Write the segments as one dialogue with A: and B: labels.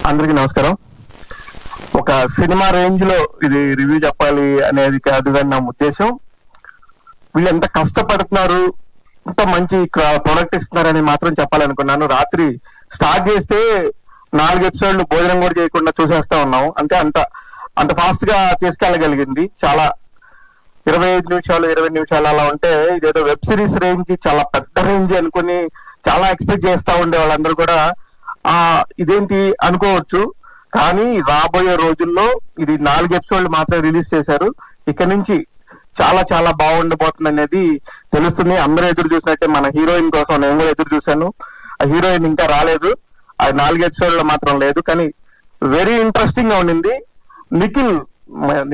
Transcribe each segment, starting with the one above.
A: అందరికీ నమస్కారం. ఒక సినిమా రేంజ్ లో ఇది రివ్యూ చెప్పాలి అనేది కాదు కానీ నా ఉద్దేశం, వీళ్ళు ఎంత కష్టపడుతున్నారు, ఎంత మంచి ప్రొడక్ట్ ఇస్తున్నారని మాత్రం చెప్పాలనుకున్నాను. రాత్రి స్టార్ట్ చేస్తే 4 ఎపిసోడ్లు భోజనం కూడా చేయకుండా చూసేస్తా ఉన్నాం. అంటే అంత ఫాస్ట్ గా తీసుకెళ్ళగలిగింది. చాలా 25 నిమిషాలు 20 నిమిషాలు అలా ఉంటే ఇదేదో వెబ్ సిరీస్ రేంజ్, చాలా పెద్ద రేంజ్ అనుకుని చాలా ఎక్స్పెక్ట్ చేస్తా ఉండే వాళ్ళందరూ కూడా ఇదేంటి అనుకోవచ్చు. కానీ రాబోయే రోజుల్లో ఇది 4 ఎపిసోడ్లు మాత్రం రిలీజ్ చేశారు. ఇక్కడ నుంచి చాలా చాలా బాగుండబోతుంది అనేది తెలుస్తుంది. అందరూ ఎదురు చూసినట్టే మన హీరోయిన్ కోసం నేను కూడా ఎదురు చూశాను. ఆ హీరోయిన్ ఇంకా రాలేదు. అది 4 ఎపిసోడ్లో మాత్రం లేదు, కానీ వెరీ ఇంట్రెస్టింగ్ గా ఉండింది. నిఖిల్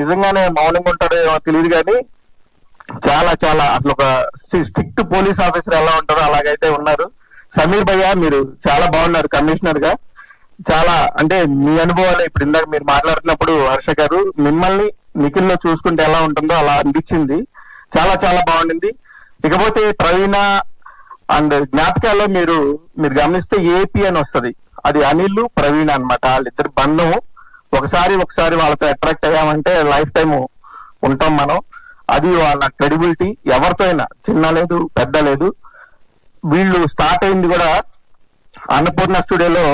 A: నిజంగానే మౌనంగా ఉంటాడో తెలియదు, కానీ చాలా చాలా అసలు ఒక స్ట్రిక్ట్ పోలీస్ ఆఫీసర్ ఎలా ఉంటారో అలాగైతే ఉన్నారు. సమీర్ భయ్య మీరు చాలా బాగున్నారు కమిషనర్ గా. చాలా అంటే మీ అనుభవాలు ఇప్పుడు ఇందాక మీరు మాట్లాడుతున్నప్పుడు హర్ష గారు మిమ్మల్ని నిఖిల్ లో చూసుకుంటే ఎలా ఉంటుందో అలా అనిపించింది. చాలా చాలా బాగుండింది. ఇకపోతే ప్రవీణ అండ్ జ్ఞాపకాల్లో మీరు గమనిస్తే ఏపీ అని వస్తుంది, అది అనిల్ ప్రవీణ అన్నమాట. వాళ్ళిద్దరు బంధం ఒకసారి వాళ్ళతో అట్రాక్ట్ అయ్యామంటే లైఫ్ టైం ఉంటాం మనం. అది వాళ్ళ క్రెడిబిలిటీ. ఎవరితో అయినా చిన్న లేదు పెద్ద లేదు. వీళ్ళు స్టార్ట్ అయింది కూడా అన్నపూర్ణ స్టూడియోలో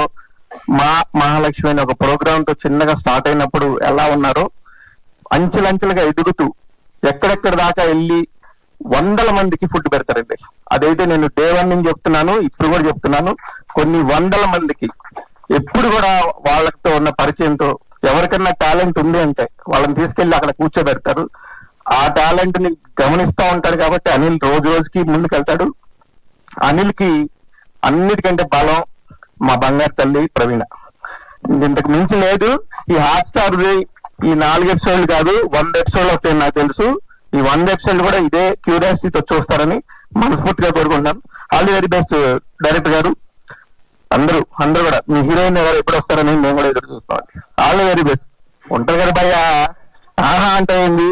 A: మహాలక్ష్మి అనే ఒక ప్రోగ్రామ్ తో చిన్నగా స్టార్ట్ అయినప్పుడు ఎలా ఉన్నారో అంచెలంచెలుగా ఎదుగుతూ ఎక్కడెక్కడ దాకా వెళ్ళి 100 మందికి ఫుడ్ పెడతారండి. అదైతే నేను డే 1 నుంచి చెప్తున్నాను, ఇప్పుడు కూడా చెప్తున్నాను. కొన్ని 100 మందికి ఎప్పుడు కూడా వాళ్ళతో ఉన్న పరిచయంతో ఎవరికన్నా టాలెంట్ ఉంది అంటే వాళ్ళని తీసుకెళ్లి అక్కడ కూర్చోబెడతారు. ఆ టాలెంట్ ని గమనిస్తూ ఉంటాడు కాబట్టి అనిల్ రోజు రోజుకి ముందుకెళ్తాడు. అనిల్ కి అన్నిటికంటే బలం మా బంగారు తల్లి ప్రవీణ. ఇంతకు మించి లేదు. ఈ హాట్ స్టార్ ఈ 4 ఎపిసోడ్లు కాదు 100 ఎపిసోడ్లు వస్తాయని నాకు తెలుసు. ఈ 100 ఎపిసోడ్లు కూడా ఇదే క్యూరియాసిటీతో చూస్తారని మనస్ఫూర్తిగా కోరుకుంటాను. All the very best director గారు. అందరూ కూడా మీ హీరోయిన్ ఎవరు ఎప్పుడు వస్తారని మేము కూడా ఎదురు చూస్తాం. All the very best. ఉంటారు కదా భయ్యా, ఆహా అంటే ఏంది.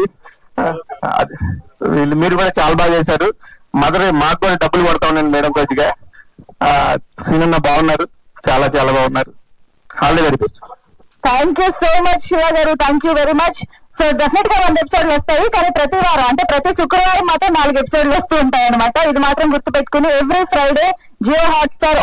A: మీరు కూడా చాలా బాగా చేశారు. మాకు కూడా డబ్బులు కొడతా ఉన్నాను మేడం కొద్దిగా. సీనన్న బాగున్నారు, చాలా చాలా బాగున్నారు. All the very best.
B: Thank you so much Shiva గారు, thank you very much. So definite గా 100 ఎపిసోడ్లు వస్తాయి, కానీ ప్రతి వారం అంటే ప్రతి శుక్రవారం మాత్రం 4 ఎపిసోడ్లు వస్తూ ఉంటాయి అనమాట. ఇది మాత్రం గుర్తుపెట్టుకుని every Friday Jio hot star